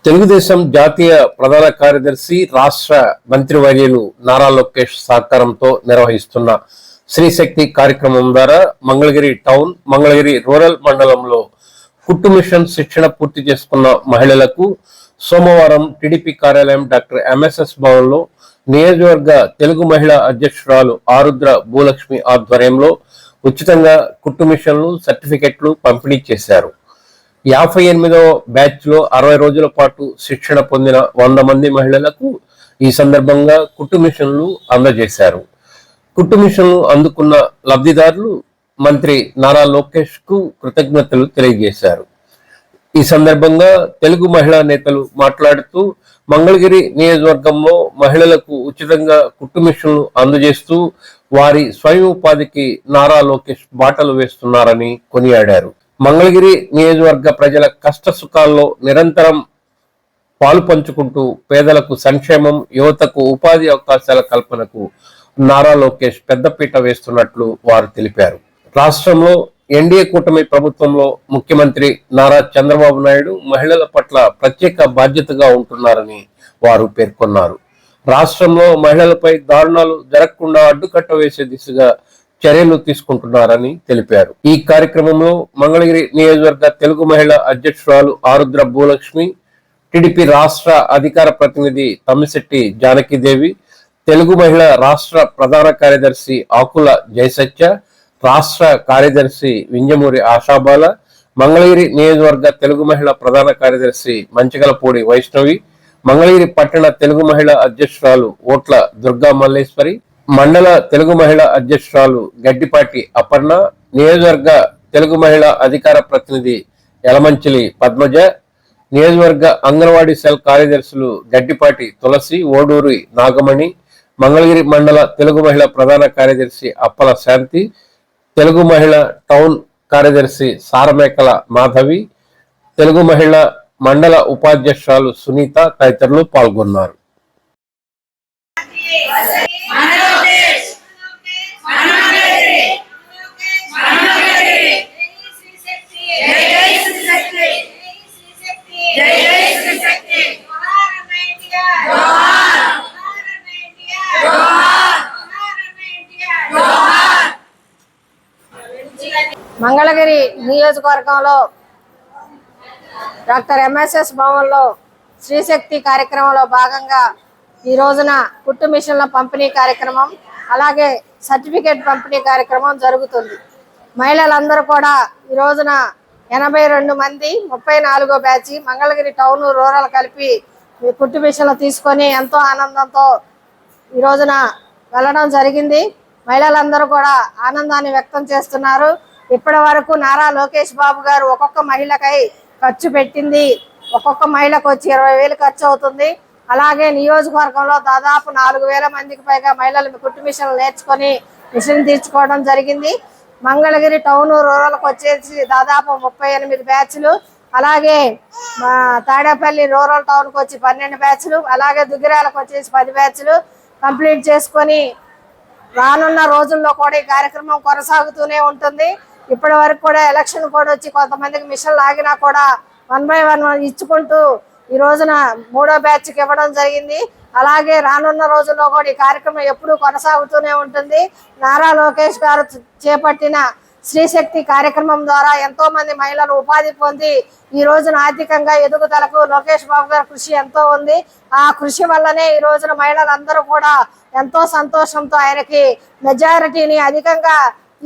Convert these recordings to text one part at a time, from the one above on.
తెలుగుదేశం జాతీయ ప్రధాన కార్యదర్శి రాష్ట్ర మంత్రివర్యులు నారా లోకేష్ సహకారంతో నిర్వహిస్తున్న శ్రీశక్తి కార్యక్రమం ద్వారా మంగళగిరి టౌన్, మంగళగిరి రూరల్ మండలంలో కుట్టు మిషన్ శిక్షణ పూర్తి చేసుకున్న మహిళలకు సోమవారం టీడీపీ కార్యాలయం డాక్టర్ ఎంఎస్ఎస్ భవన్లో నియోజకవర్గ తెలుగు మహిళా అధ్యక్షురాలు ఆరుద్ర భూలక్ష్మి ఆధ్వర్యంలో ఉచితంగా కుట్టు మిషన్లు, సర్టిఫికెట్లు పంపిణీ చేశారు. 58వ బ్యాచ్ లో 60 రోజుల పాటు శిక్షణ పొందిన 100 మంది మహిళలకు ఈ సందర్భంగా కుట్టు మిషన్లు అందజేశారు. కుట్టు మిషన్లు అందుకున్న లబ్ధిదారులు మంత్రి నారా లోకేష్ కు కృతజ్ఞతలు తెలియజేశారు. ఈ సందర్భంగా తెలుగు మహిళా నేతలు మాట్లాడుతూ మంగళగిరి నియోజకవర్గంలో మహిళలకు ఉచితంగా కుట్టు మిషన్లు అందజేస్తూ వారి స్వయం ఉపాధికి నారా లోకేష్ బాటలు వేస్తున్నారని కొనియాడారు. మంగళగిరి నియోజకవర్గ ప్రజల కష్ట సుఖాల్లో నిరంతరం పాలు పంచుకుంటూ పేదలకు సంక్షేమం, యువతకు ఉపాధి అవకాశాల కల్పనకు నారా లోకేష్ పెద్దపీట వేస్తున్నట్లు వారు తెలిపారు. రాష్ట్రంలో ఎన్డీఏ కూటమి ప్రభుత్వంలో ముఖ్యమంత్రి నారా చంద్రబాబు నాయుడు మహిళల పట్ల ప్రత్యేక బాధ్యతగా ఉంటున్నారని వారు పేర్కొన్నారు. రాష్ట్రంలో మహిళలపై దారుణాలు జరగకుండా అడ్డుకట్ట వేసే దిశగా చర్యలు తీసుకుంటున్నారని తెలిపారు. ఈ కార్యక్రమంలో మంగళగిరి నియోజకవర్గ తెలుగు మహిళా అధ్యక్షురాలు ఆరుద్ర భూలక్ష్మి, టీడీపీ రాష్ట్ర అధికార ప్రతినిధి తమ్మిశెట్టి జానకిదేవి, తెలుగు మహిళా రాష్ట్ర ప్రధాన కార్యదర్శి ఆకుల జయసత్య, రాష్ట్ర కార్యదర్శి వింజమూరి ఆశాబాల, మంగళగిరి నియోజకవర్గ తెలుగు మహిళా ప్రధాన కార్యదర్శి మంచికలపూడి వైష్ణవి, మంగళగిరి పట్టణ తెలుగు మహిళా అధ్యక్షురాలు ఓట్ల దుర్గా మల్లేశ్వరి, మండల తెలుగు మహిళా అధ్యక్షురాలు గడ్డిపాటి అపర్ణ, నియోజకవర్గ తెలుగు మహిళా అధికార ప్రతినిధి యలమంచిలి పద్మజ, నియోజకవర్గ అంగన్వాడీ సెల్ కార్యదర్శులు గడ్డిపాటి తులసి, ఓడూరి నాగమణి, మంగళగిరి మండల తెలుగు మహిళా ప్రధాన కార్యదర్శి అప్పల శాంతి, తెలుగు మహిళా టౌన్ కార్యదర్శి సారమేకల మాధవి, తెలుగు మహిళా మండల ఉపాధ్యక్షురాలు సునీత తదితరులు పాల్గొన్నారు. మంగళగిరి నియోజకవర్గంలో డాక్టర్ ఎంఎస్ఎస్ భవన్లో శ్రీశక్తి కార్యక్రమంలో భాగంగా ఈ రోజున కుట్టు మిషన్ల పంపిణీ కార్యక్రమం, అలాగే సర్టిఫికేట్ పంపిణీ కార్యక్రమం జరుగుతుంది. మహిళలందరూ కూడా ఈ రోజున 82 మంది 34వ బ్యాచ్ మంగళగిరి టౌన్, రూరల్ కలిపి కుట్టు మిషన్లు తీసుకొని ఎంతో ఆనందంతో ఈ రోజున వెళ్ళడం జరిగింది. మహిళలందరూ కూడా ఆనందాన్ని వ్యక్తం చేస్తున్నారు. ఇప్పటి వరకు నారా లోకేష్ బాబు గారు ఒక్కొక్క మహిళకై ఖర్చు పెట్టింది, ఒక్కొక్క మహిళకు వచ్చి 20,000 ఖర్చు అవుతుంది. అలాగే నియోజకవర్గంలో దాదాపు 4,000 మందికి పైగా మహిళలు కుట్టు మిషన్లు నేర్చుకొని మిషన్ తీర్చుకోవడం జరిగింది. మంగళగిరి టౌన్, రూరల్కి వచ్చేసి దాదాపు 38 బ్యాచ్లు, అలాగే తాడేపల్లి రూరల్ టౌన్కి వచ్చి 12 బ్యాచ్లు, అలాగే దుగ్గిరాలకు వచ్చేసి 10 బ్యాచ్లు కంప్లీట్ చేసుకొని రానున్న రోజుల్లో కూడా ఈ కార్యక్రమం కొనసాగుతూనే ఉంటుంది. ఇప్పటి వరకు కూడా ఎలక్షన్ కూడా వచ్చి కొంతమందికి మిషన్లు ఆగినా కూడా 1 by 1 ఇచ్చుకుంటూ ఈ రోజున 3వ బ్యాచ్కి ఇవ్వడం జరిగింది. అలాగే రానున్న రోజుల్లో కూడా ఈ కార్యక్రమం ఎప్పుడూ కొనసాగుతూనే ఉంటుంది. నారా లోకేష్ గారు చేపట్టిన శ్రీశక్తి కార్యక్రమం ద్వారా ఎంతో మంది మహిళలు ఉపాధి పొంది ఈ రోజున ఆర్థికంగా ఎదుగుదలకు లోకేష్ బాబు గారి కృషి ఎంతో ఉంది. ఆ కృషి వల్లనే ఈ రోజున మహిళలందరూ కూడా ఎంతో సంతోషంతో ఆయనకి మెజారిటీని అధికంగా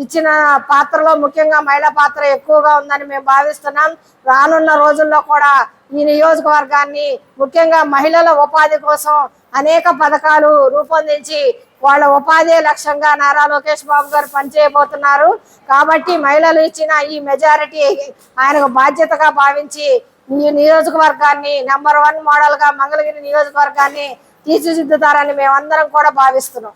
ఇచ్చిన పాత్రలో ముఖ్యంగా మహిళా పాత్ర ఎక్కువగా ఉందని మేము భావిస్తున్నాం. రానున్న రోజుల్లో కూడా ఈ నియోజకవర్గాన్ని ముఖ్యంగా మహిళల ఉపాధి కోసం అనేక పథకాలు రూపొందించి వాళ్ళ ఉపాధి లక్ష్యంగా నారా లోకేష్ బాబు గారు పనిచేయబోతున్నారు. కాబట్టి మహిళలు ఇచ్చిన ఈ మెజారిటీ ఆయనకు బాధ్యతగా భావించి ఈ నియోజకవర్గాన్ని నెంబర్ 1 మోడల్గా మంగళగిరి నియోజకవర్గాన్ని తీర్చిదిద్దుతారని మేమందరం కూడా భావిస్తున్నాం.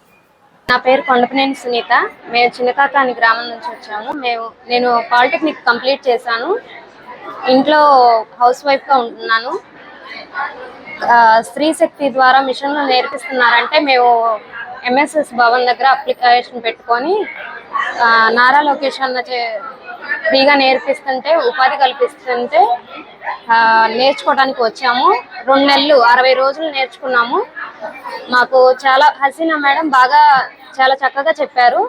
నా పేరు కొండపనేని సునీత. మేము చిన్నకాకాని గ్రామం నుంచి వచ్చాము. నేను పాలిటెక్నిక్ కంప్లీట్ చేశాను. ఇంట్లో హౌస్ వైఫ్గా ఉంటున్నాను. స్త్రీశక్తి ద్వారా మిషన్లు నేర్పిస్తున్నారంటే మేము ఎంఎస్ఎస్ భవన్ దగ్గర అప్లికేషన్ పెట్టుకొని నారా లోకేష్ అన్న ఫ్రీగా నేర్పిస్తుంటే, ఉపాధి కల్పిస్తుంటే నేర్చుకోవడానికి వచ్చాము. 2 నెలలు 60 రోజులు నేర్చుకున్నాము. మాకు చాలా హసీనా మేడం బాగా చాలా చక్కగా చెప్పారు.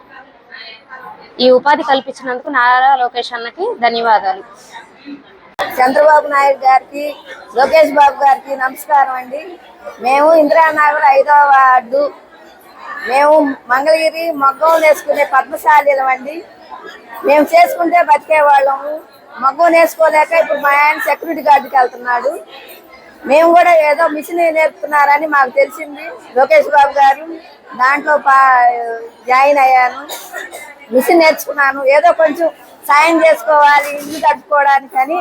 ఈ ఉపాధి కల్పించినందుకు నారా లోకేష్ అన్నకి ధన్యవాదాలు. చంద్రబాబు నాయుడు గారికి, లోకేష్ బాబు గారికి నమస్కారం అండి. మేము ఇందిరానగర్ 5వ వార్డు, మేము మంగళగిరి మగ్గం నేర్చుకునే పద్మశాలీలం అండి. మేము చేసుకుంటే బతికేవాళ్ళము. మగ్గం నేర్చుకోలేక ఇప్పుడు మా ఆయన సెక్యూరిటీ గార్డుకి వెళ్తున్నాడు. మేము కూడా ఏదో మిషన్ నేర్పుతున్నారని మాకు తెలిసింది. లోకేష్ బాబు గారు దాంట్లో జాయిన్ అయ్యాను. మిషన్ నేర్చుకున్నాను. ఏదో కొంచెం సాయం చేసుకోవాలి ఇల్లు కట్టుకోవడానికి అని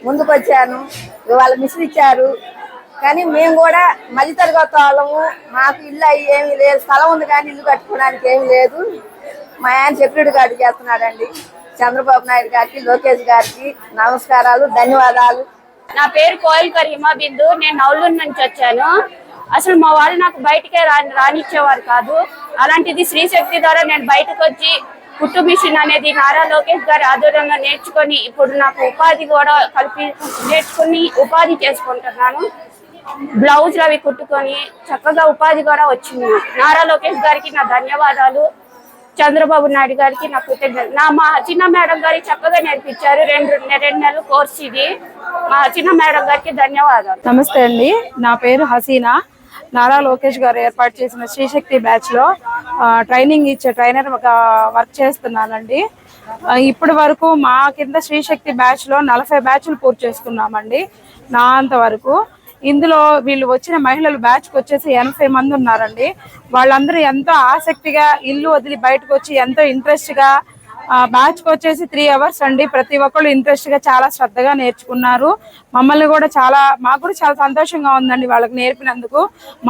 ముందుకు వచ్చాను. ఇవాళ మిషన్ ఇచ్చారు. కానీ మేము కూడా మధ్యతరగతి వాళ్ళము. మాకు ఇల్లు అయ్యి ఏమీ లేదు. స్థలం ఉంది కానీ ఇల్లు కట్టుకోవడానికి ఏమీ లేదు. మా ఆయన సెక్యూరిటీ గార్డు చేస్తున్నాడండి. చంద్రబాబు నాయుడు గారికి, లోకేష్ గారికి నమస్కారాలు, ధన్యవాదాలు. నా పేరు కోయిల్కర్ హిమాబిందు. నేను నవలూరు నుంచి వచ్చాను. అసలు మా వాళ్ళు నాకు బయటకే రానిచ్చేవారు కాదు. అలాంటిది శ్రీశక్తి ద్వారా నేను బయటకు వచ్చి కుట్టు మిషన్ అనేది నారా లోకేష్ గారి ఆధ్వర్యంలో నేర్చుకొని ఇప్పుడు నాకు ఉపాధి కూడా నేర్చుకుని ఉపాధి చేసుకుంటున్నాను. బ్లౌజులు అవి కుట్టుకొని చక్కగా ఉపాధి కూడా వచ్చింది. నారా లోకేష్ గారికి నా ధన్యవాదాలు. చంద్రబాబు నాయుడు గారికి నా కృతజ్ఞతలు. మా చిన్న మేడం గారికి చక్కగా నేర్పించారు. 2 నెలల కోర్స్ ఇది. మా చిన్న మేడం గారికి ధన్యవాదాలు. నమస్తే అండి, నా పేరు హసీనా. నారా లోకేష్ గారు ఏర్పాటు చేసిన శ్రీశక్తి బ్యాచ్ లో ట్రైనింగ్ ఇచ్చే ట్రైనర్ వర్క్ చేస్తున్నానండి. ఇప్పటి వరకు మా కింద శ్రీశక్తి బ్యాచ్ లో 40 బ్యాచ్లు పూర్తి చేసుకున్నామండి. నా అంతవరకు ఇందులో వీళ్ళు వచ్చిన మహిళలు బ్యాచ్కి వచ్చేసి 80 మంది ఉన్నారండి. వాళ్ళందరూ ఎంతో ఆసక్తిగా ఇల్లు వదిలి బయటకు వచ్చి ఎంతో ఇంట్రెస్ట్గా బ్యాచ్కి వచ్చేసి 3 అవర్స్ అండి. ప్రతి ఒక్కళ్ళు ఇంట్రెస్ట్గా చాలా శ్రద్ధగా నేర్చుకున్నారు. మమ్మల్ని కూడా మాకు కూడా చాలా సంతోషంగా ఉందండి వాళ్ళకి నేర్పినందుకు.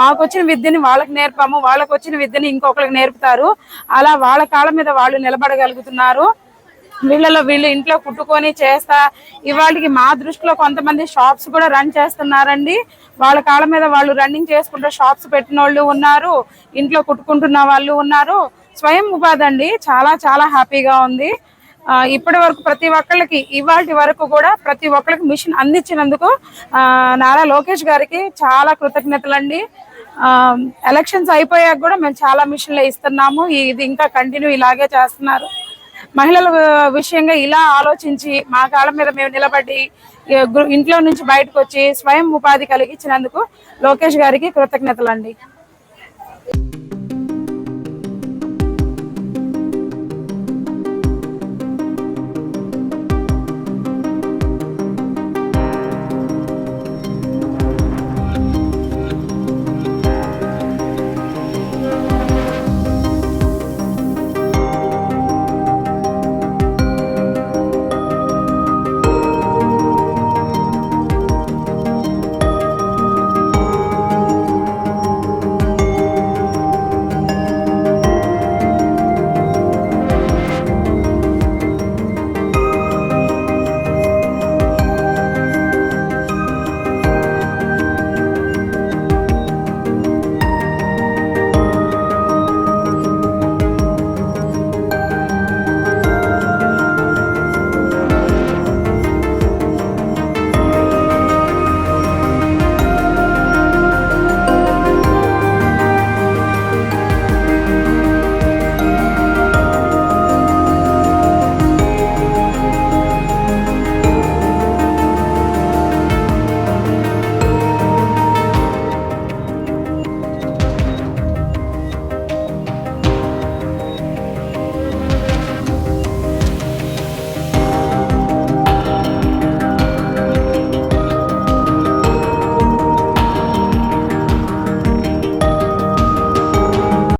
మాకు వచ్చిన విద్యని వాళ్ళకి నేర్పాము, వాళ్ళకి వచ్చిన విద్యని ఇంకొకరికి నేర్పుతారు. అలా వాళ్ళ కాళ్ళ మీద వాళ్ళు నిలబడగలుగుతున్నారు. వీళ్ళు ఇంట్లో కుట్టుకొని చేస్తా ఇవాళకి మా దృష్టిలో కొంతమంది షాప్స్ కూడా రన్ చేస్తున్నారండి. వాళ్ళ కాళ్ళ మీద వాళ్ళు రన్నింగ్ చేసుకుంటూ షాప్స్ పెట్టిన వాళ్ళు ఉన్నారు, ఇంట్లో కుట్టుకుంటున్న వాళ్ళు ఉన్నారు. స్వయం ఉపాధి అండి. చాలా చాలా హ్యాపీగా ఉంది. ఇప్పటి వరకు ప్రతి ఒక్కళ్ళకి ఇవాళ వరకు కూడా ప్రతి ఒక్కరికి మిషన్ అందించినందుకు నారా లోకేష్ గారికి చాలా కృతజ్ఞతలు అండి. ఎలక్షన్స్ అయిపోయాక కూడా మేము చాలా మిషన్లు ఇస్తున్నాము. ఇది ఇంకా కంటిన్యూ ఇలాగే చేస్తున్నారు. మహిళల విషయంగా ఇలా ఆలోచించి మా కాళ్ళ మీద మేము నిలబడి ఇంట్లో నుంచి బయటకు వచ్చి స్వయం ఉపాధి కలిగించినందుకు లోకేష్ గారికి కృతజ్ఞతలు అండి.